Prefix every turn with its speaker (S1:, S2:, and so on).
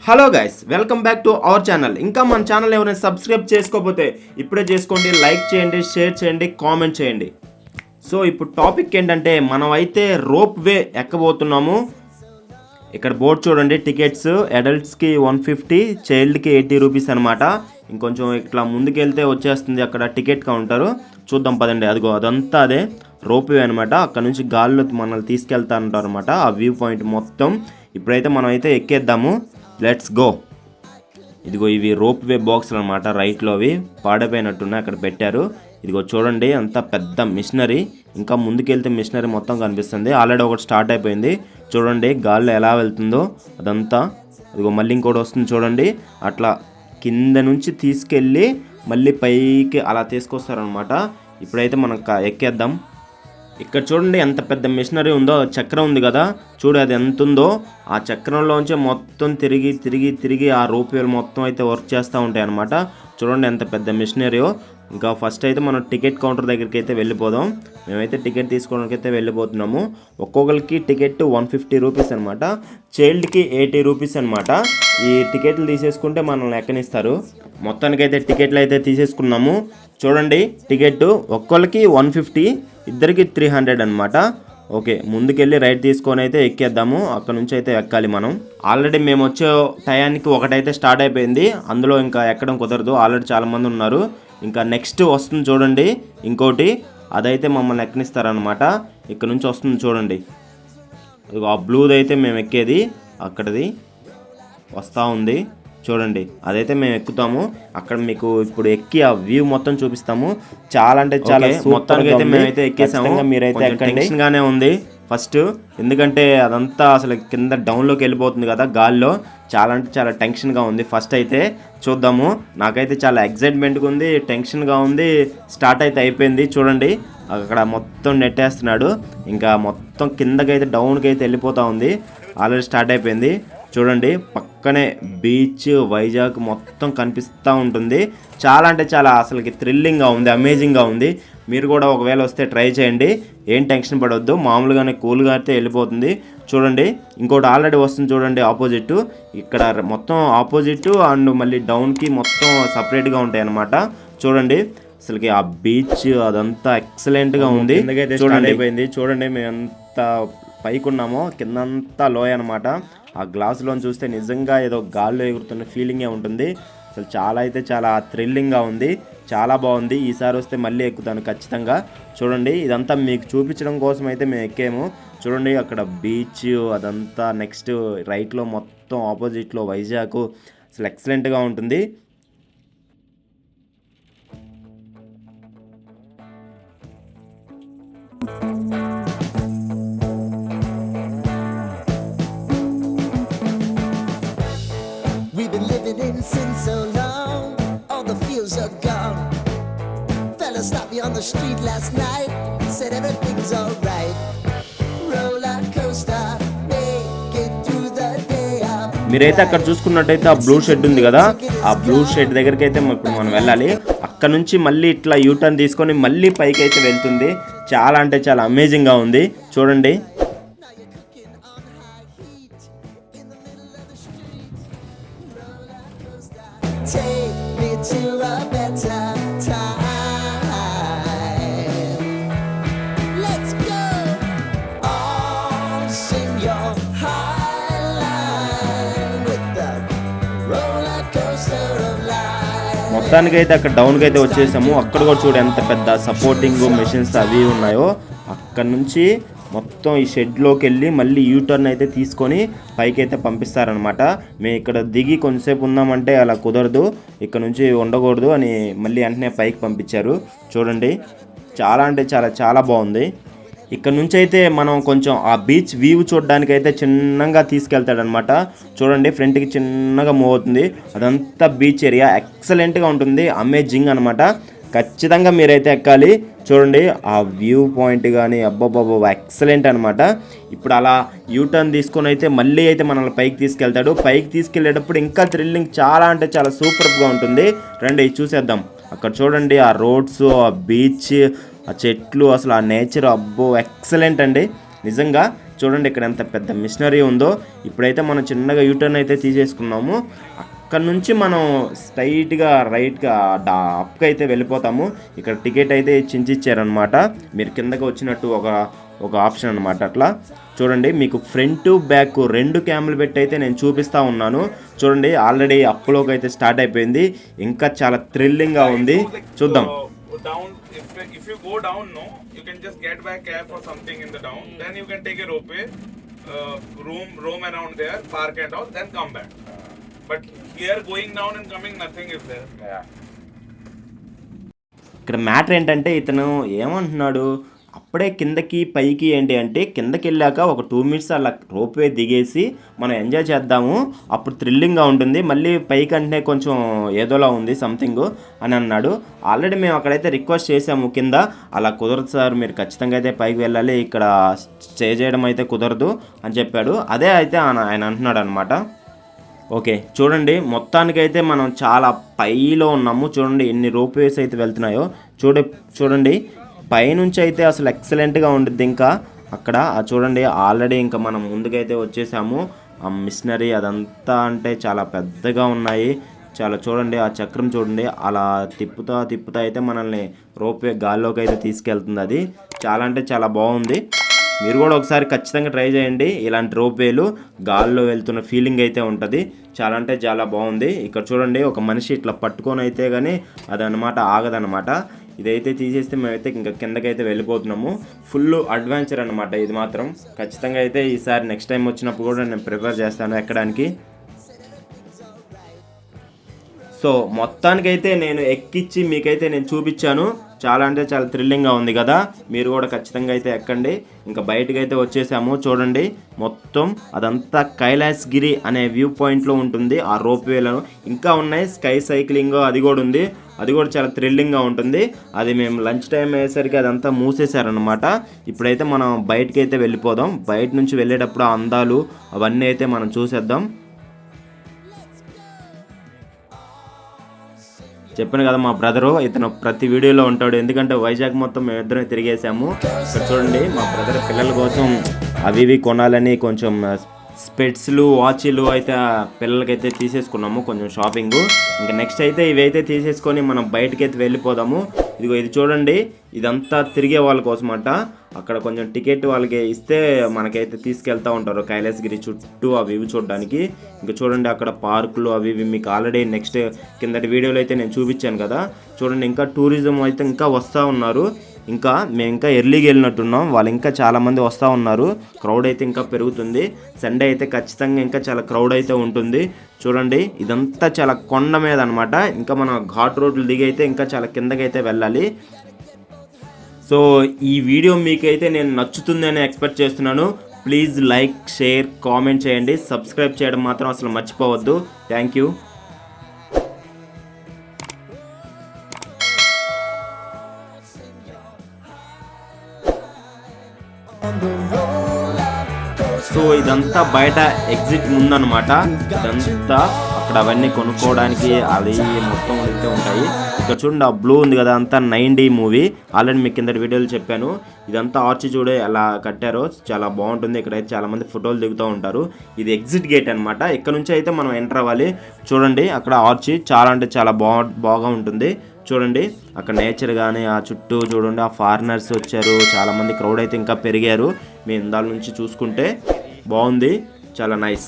S1: Hello guys, welcome back to our channel. ఇంకా మన channel ఎవరైనా సబ్స్క్రైబ్ చేసుకోకపోతే ఇప్పుడే చేసుకోండి, లైక్ చేయండి, షేర్ చేయండి, కామెంట్ చేయండి. సో ఇప్పుడు టాపిక్ ఏంటంటే మనం అయితే రోప్ వే ఎక్కబోతున్నాము. ఇక్కడ బోర్డు చూడండి, టికెట్స్ అడల్ట్స్కి 150, చైల్డ్కి 80 రూపీస్ అనమాట. ఇంకొంచెం ఇట్లా ముందుకెళ్తే వచ్చేస్తుంది అక్కడ టికెట్ కౌంటరు. చూద్దాం పదండి. అదిగో అదంతా అదే రోప్ వే అనమాట. అక్కడ నుంచి గాల్లో మనల్ని తీసుకెళ్తా ఉంటారు అనమాట, ఆ వ్యూ పాయింట్ మొత్తం. ఇప్పుడైతే మనం అయితే ఎక్కేద్దాము, లెట్స్ గో. ఇదిగో ఇవి రోప్ వే బాక్స్లు అనమాట, రైట్లో అవి పాడైపోయినట్టున్నాయి, అక్కడ పెట్టారు. ఇదిగో చూడండి, అంత పెద్ద మిషనరీ. ఇంకా ముందుకెళ్తే మిషనరీ మొత్తం కనిపిస్తుంది. ఆల్రెడీ ఒకటి స్టార్ట్ అయిపోయింది, చూడండి గాల్లో ఎలా వెళ్తుందో అదంతా. ఇదిగో మళ్ళీ ఇంకోటి వస్తుంది చూడండి. అట్లా కింద నుంచి తీసుకెళ్ళి మళ్ళీ పైకి అలా తీసుకొస్తారనమాట. ఇప్పుడైతే మనం ఎక్కేద్దాం. ఇక్కడ చూడండి ఎంత పెద్ద మిషనరీ ఉందో, చక్రం ఉంది కదా, చూడు అది ఎంత ఉందో. ఆ చక్రంలోంచి మొత్తం తిరిగి తిరిగి తిరిగి ఆ రోప్వేలు మొత్తం అయితే వర్క్ చేస్తూ ఉంటాయి అనమాట. చూడండి ఎంత పెద్ద మిషనరీయో. ఇంకా ఫస్ట్ అయితే మనం టికెట్ కౌంటర్ దగ్గరికి అయితే వెళ్ళిపోదాం. మేమైతే టికెట్ తీసుకోవడానికి అయితే వెళ్ళిపోతున్నాము. ఒక్కొక్కరికి టికెట్ 150 రూపీస్ అనమాట, చైల్డ్కి 80 రూపీస్ అనమాట. ఈ టికెట్లు తీసేసుకుంటే మనల్ని ఎక్కనిస్తారు. మొత్తానికైతే టికెట్లు అయితే తీసేసుకున్నాము. చూడండి టికెట్ ఒక్కొక్కరికి 150, ఇద్దరికి 300 అనమాట. ఓకే, ముందుకెళ్ళి రైట్ తీసుకొని అయితే ఎక్కేద్దాము. అక్కడ నుంచి అయితే ఎక్కాలి మనం. ఆల్రెడీ మేము వచ్చే టయానికి ఒకటైతే స్టార్ట్ అయిపోయింది, అందులో ఇంకా ఎక్కడం కుదరదు, ఆల్రెడీ చాలామంది ఉన్నారు. ఇంకా నెక్స్ట్ వస్తుంది చూడండి ఇంకోటి, అదైతే మమ్మల్ని ఎక్కనిస్తారనమాట. ఇక్కడ నుంచి వస్తుంది చూడండి, ఆ బ్లూది అయితే మేము ఎక్కేది, అక్కడది వస్తూ ఉంది చూడండి, అదైతే మేము ఎక్కుతాము. అక్కడ మీకు ఇప్పుడు ఎక్కి ఆ వ్యూ మొత్తం చూపిస్తాము. చాలా అంటే చాలా మొత్తానికి అయితే మేమైతే ఎక్కేసాము. మీరైతే టెన్షన్ గానే ఉంది ఫస్ట్, ఎందుకంటే అదంతా అసలు కింద డౌన్లోకి వెళ్ళిపోతుంది కదా గాల్లో. చాలా అంటే చాలా టెన్షన్గా ఉంది. ఫస్ట్ అయితే చూద్దాము. నాకైతే చాలా ఎక్సైట్మెంట్గా ఉంది, టెన్షన్గా ఉంది. స్టార్ట్ అయితే అయిపోయింది చూడండి, అక్కడ మొత్తం నెట్టేస్తున్నాడు. ఇంకా మొత్తం కిందకైతే డౌన్కి అయితే వెళ్ళిపోతూ ఉంది. ఆల్రెడీ స్టార్ట్ అయిపోయింది చూడండి. పక్కనే బీచ్, వైజాగ్ మొత్తం కనిపిస్తూ ఉంటుంది. చాలా అంటే చాలా అసలుకి థ్రిల్లింగ్గా ఉంది, అమేజింగ్గా ఉంది. మీరు కూడా ఒకవేళ వస్తే ట్రై చేయండి, ఏం టెన్షన్ పడవద్దు, మామూలుగానే కూల్గా అయితే వెళ్ళిపోతుంది. చూడండి ఇంకోటి ఆల్రెడీ వస్తుంది చూడండి ఆపోజిట్. ఇక్కడ మొత్తం ఆపోజిట్ అండ్ మళ్ళీ డౌన్కి మొత్తం సపరేట్గా ఉంటాయి అన్నమాట. చూడండి అసలుకి ఆ బీచ్ అదంతా ఎక్సలెంట్గా ఉంది. చూడండి అయిపోయింది చూడండి, మేము ఎంత పైకి ఉన్నామో కిందంతా లోయ అనమాట. ఆ గ్లాసులో చూస్తే నిజంగా ఏదో గాల్లో ఎగురుతున్న ఫీలింగే ఉంటుంది. అసలు చాలా అయితే చాలా థ్రిల్లింగ్గా ఉంది, చాలా బాగుంది. ఈసారి వస్తే మళ్ళీ ఎక్కుతాను ఖచ్చితంగా. చూడండి ఇదంతా మీకు చూపించడం కోసం అయితే మేము ఎక్కాము. చూడండి అక్కడ బీచ్ అదంతా, నెక్స్ట్ రైట్లో మొత్తం ఆపోజిట్లో వైజాగ్, అసలు ఎక్సలెంట్గా ఉంటుంది.
S2: We've been living in sin so long, all the feels are gone. Fella stopped me on the street last night, said everything's alright. Roller coaster, make it through the day.
S1: మీరైతే అక్కడ చూసుకున్నట్టయితే ఆ blue shed ఉంది కదా, ఆ blue shed దగ్గరికి అయితే ఇప్పుడు మనం వెళ్ళాలి. అక్కడ నుంచి మళ్ళీ ఇట్లా యూటర్న్ తీసుకొని మళ్ళీ పైకి అయితే వెళ్తుంది. చాలా అంటే చాలా అమేజింగ్గా ఉంది చూడండి.
S2: Take me to a better time. Let's go. All sing your high line with the roller coaster of life.
S1: మొత్తానికైతే అక్కడ డౌన్కి అయితే వచ్చేసాము. అక్కడ కూడా చూడు ఎంత పెద్ద సపోర్టింగ్ మెషిన్స్ అవి ఉన్నాయో. అక్కడ నుంచి మొత్తం ఈ షెడ్లోకి వెళ్ళి మళ్ళీ యూటర్న్ అయితే తీసుకొని పైకి అయితే పంపిస్తారనమాట. మేము ఇక్కడ దిగి కొంచెంసేపు ఉన్నామంటే అలా కుదరదు, ఇక్కడ నుంచి ఉండకూడదు అని మళ్ళీ వెంటనే పైకి పంపించారు. చూడండి చాలా అంటే చాలా చాలా బాగుంది. ఇక్కడ నుంచి అయితే మనం కొంచెం ఆ బీచ్ వ్యూ చూడడానికి అయితే చిన్నగా తీసుకెళ్తాడనమాట. చూడండి ఫ్రంట్కి చిన్నగా మూవ్ అవుతుంది, అదంతా బీచ్ ఏరియా ఎక్సలెంట్గా ఉంటుంది, అమేజింగ్ అనమాట. ఖచ్చితంగా మీరైతే ఎక్కాలి. చూడండి ఆ వ్యూ పాయింట్ కానీ అబ్బబ్బబ్బా ఎక్సలెంట్ అనమాట. ఇప్పుడు అలా యూటర్న్ తీసుకొని అయితే మళ్ళీ అయితే మనల్ని పైకి తీసుకెళ్తాడు. పైకి తీసుకెళ్ళేటప్పుడు ఇంకా థ్రిల్లింగ్ చాలా అంటే చాలా సూపర్గా ఉంటుంది. రండి చూసేద్దాం. అక్కడ చూడండి ఆ రోడ్స్, ఆ బీచ్, ఆ చెట్లు, అసలు ఆ నేచర్ అబ్బో ఎక్సలెంట్ అండి నిజంగా. చూడండి ఇక్కడ ఎంత పెద్ద మిషనరీ ఉందో. ఇప్పుడైతే మనం చిన్నగా యూటర్న్ అయితే తీసేసుకున్నాము. అక్కడ నుంచి మనం స్ట్రైట్గా రైట్గా అప్కి అయితే వెళ్ళిపోతాము. ఇక్కడ టికెట్ అయితే చించిచ్చారనమాట. మీరు కిందకి వచ్చినట్టు ఒక ఆప్షన్ అనమాట. అట్లా చూడండి, మీకు ఫ్రంట్ బ్యాక్ 2 క్యామ్లు పెట్టి అయితే నేను చూపిస్తూ ఉన్నాను. చూడండి ఆల్రెడీ అప్లోకి అయితే స్టార్ట్ అయిపోయింది. ఇంకా చాలా థ్రిల్లింగ్గా ఉంది. చూద్దాం.
S3: If you go down, no, you can just get back cab or something in the down. Then you can take a ropeway, roam around there, park and all, then come back. But here going down and coming, nothing is there. Yeah.
S1: ఇక్కడ matter ఏంటంటే ఇతను ఏమంటున్నాడు, అప్పుడే కిందకి పైకి ఏంటి అంటే కిందకి వెళ్ళాక ఒక 2 మినిట్స్ అలా రోప్వే దిగేసి మనం ఎంజాయ్ చేద్దాము, అప్పుడు థ్రిల్లింగ్గా ఉంటుంది. మళ్ళీ పైకి అంటే కొంచెం ఏదోలా ఉంది సంథింగ్ అని అన్నాడు. ఆల్రెడీ మేము అక్కడైతే రిక్వెస్ట్ చేసాము కింద, అలా కుదరదు సార్, మీరు ఖచ్చితంగా అయితే పైకి వెళ్ళాలి, ఇక్కడ స్టే చేయడం అయితే కుదరదు అని చెప్పాడు. అదే అయితే ఆయన అంటున్నాడు అనమాట. ఓకే చూడండి, మొత్తానికైతే మనం చాలా పైలో ఉన్నాము. చూడండి ఎన్ని రోప్వేస్ అయితే వెళ్తున్నాయో. చూడండి పైనుంచి అయితే అసలు ఎక్సలెంట్గా ఉంటుంది. ఇంకా అక్కడ చూడండి ఆల్రెడీ ఇంకా మనం ముందుకైతే వచ్చేసాము. ఆ మిషనరీ అదంతా అంటే చాలా పెద్దగా ఉన్నాయి. చాలా చూడండి ఆ చక్రం చూడండి, అలా తిప్పుతా అయితే మనల్ని రోప్వే గాల్లోకి అయితే తీసుకెళ్తుంది. అది చాలా అంటే చాలా బాగుంది. మీరు కూడా ఒకసారి ఖచ్చితంగా ట్రై చేయండి. ఇలాంటి రోప్వేలు గాల్లో వెళ్తున్న ఫీలింగ్ అయితే ఉంటుంది. చాలా అంటే చాలా బాగుంది. ఇక్కడ చూడండి ఒక మనిషి ఇట్లా పట్టుకొని అయితే కానీ అదనమాట ఆగదనమాట. ఇదైతే తీసేస్తే మేమైతే ఇంకా కిందకైతే వెళ్ళిపోతున్నాము. ఫుల్ అడ్వెంచర్ అనమాట ఇది మాత్రం. ఖచ్చితంగా అయితే ఈసారి నెక్స్ట్ టైం వచ్చినప్పుడు కూడా నేను ప్రిఫర్ చేస్తాను ఎక్కడానికి. సో మొత్తానికైతే నేను ఎక్కించి మీకైతే నేను చూపించాను. చాలా అంటే చాలా థ్రిల్లింగ్గా ఉంది కదా. మీరు కూడా ఖచ్చితంగా అయితే ఎక్కండి. ఇంకా బయటకు అయితే వచ్చేసాము. చూడండి మొత్తం అదంతా కైలాసగిరి అనే వ్యూ పాయింట్లో ఉంటుంది. ఆ రోప్వేలను ఇంకా ఉన్నాయి. స్కై సైక్లింగ్ అది కూడా ఉంది. అది కూడా చాలా థ్రిల్లింగ్గా ఉంటుంది. అది మేము లంచ్ టైం అయ్యేసరికి అదంతా మూసేశారనమాట. ఇప్పుడైతే మనం బయటకి అయితే వెళ్ళిపోదాం. బయట నుంచి వెళ్ళేటప్పుడు ఆ అందాలు అవన్నీ అయితే మనం చూసేద్దాం. చెప్పాను కదా మా బ్రదరు, ఇతను ప్రతి వీడియోలో ఉంటాడు. ఎందుకంటే వైజాగ్ మొత్తం మేమిద్దరం తిరిగేసాము. ఇక్కడ చూడండి మా బ్రదర్ పిల్లల కోసం అవి ఇవి కొనాలని కొంచెం స్పెట్స్లు వాచ్లు అయితే పిల్లలకైతే తీసేసుకున్నాము కొంచెం షాపింగ్. ఇంకా నెక్స్ట్ అయితే ఇవైతే తీసేసుకొని మనం బయటకైతే వెళ్ళిపోదాము. ఇది చూడండి, ఇదంతా తిరిగే వాళ్ళ కోసం అంట. అక్కడ కొంచెం టికెట్ వాళ్ళకి ఇస్తే మనకైతే తీసుకెళ్తూ ఉంటారు కైలాసగిరి చుట్టూ అవి ఇవి చూడడానికి. ఇంకా చూడండి అక్కడ పార్కులు అవి ఇవి మీకు ఆల్రెడీ నెక్స్ట్ కిందటి వీడియోలో అయితే నేను చూపించాను కదా. చూడండి ఇంకా టూరిజం అయితే ఇంకా వస్తూ ఉన్నారు. ఇంకా మేము ఇంకా ఎర్లీగా వెళ్ళినట్టున్నాం. వాళ్ళు ఇంకా చాలామంది వస్తూ ఉన్నారు. క్రౌడ్ అయితే ఇంకా పెరుగుతుంది. సండే అయితే ఖచ్చితంగా ఇంకా చాలా క్రౌడ్ అయితే ఉంటుంది. చూడండి ఇదంతా చాలా కొండ మీద అనమాట. ఇంకా మనం ఘాట్ రోడ్లు దిగి అయితే ఇంకా చాలా కిందకైతే వెళ్ళాలి. సో ఈ వీడియో మీకైతే నేను నచ్చుతుందని ఎక్స్పెక్ట్ చేస్తున్నాను. ప్లీజ్ లైక్, షేర్, కామెంట్ చేయండి. సబ్స్క్రైబ్ చేయడం మాత్రం అసలు మర్చిపోవద్దు. Thank you. సో ఇదంతా బయట ఎగ్జిట్ ముందనమాట. ఇదంతా అక్కడ అవన్నీ కొనుక్కోవడానికి అది మొత్తం అయితే ఉంటాయి. ఇక్కడ చూడండి ఆ బ్లూ ఉంది కదా, అంతా 9D మూవీ. ఆల్రెడీ మీకు కింద వీడియోలు చెప్పాను. ఇదంతా ఆర్చ్ చూడే ఎలా కట్టారో చాలా బాగుంటుంది. ఇక్కడైతే చాలా మంది ఫోటోలు దిగుతూ ఉంటారు. ఇది ఎగ్జిట్ గేట్ అనమాట. ఇక్కడ నుంచి అయితే మనం ఎంటర్ అవ్వాలి. చూడండి అక్కడ ఆర్చ్ చాలా అంటే చాలా బాగా ఉంటుంది. చూడండి అక్కడ నేచర్ కానీ ఆ చుట్టూ చూడండి ఆ ఫారినర్స్ వచ్చారు. చాలామంది క్రౌడ్ అయితే ఇంకా పెరిగారు. మేము ఇందాల నుంచి చూసుకుంటే బాగుంది, చాలా నైస్.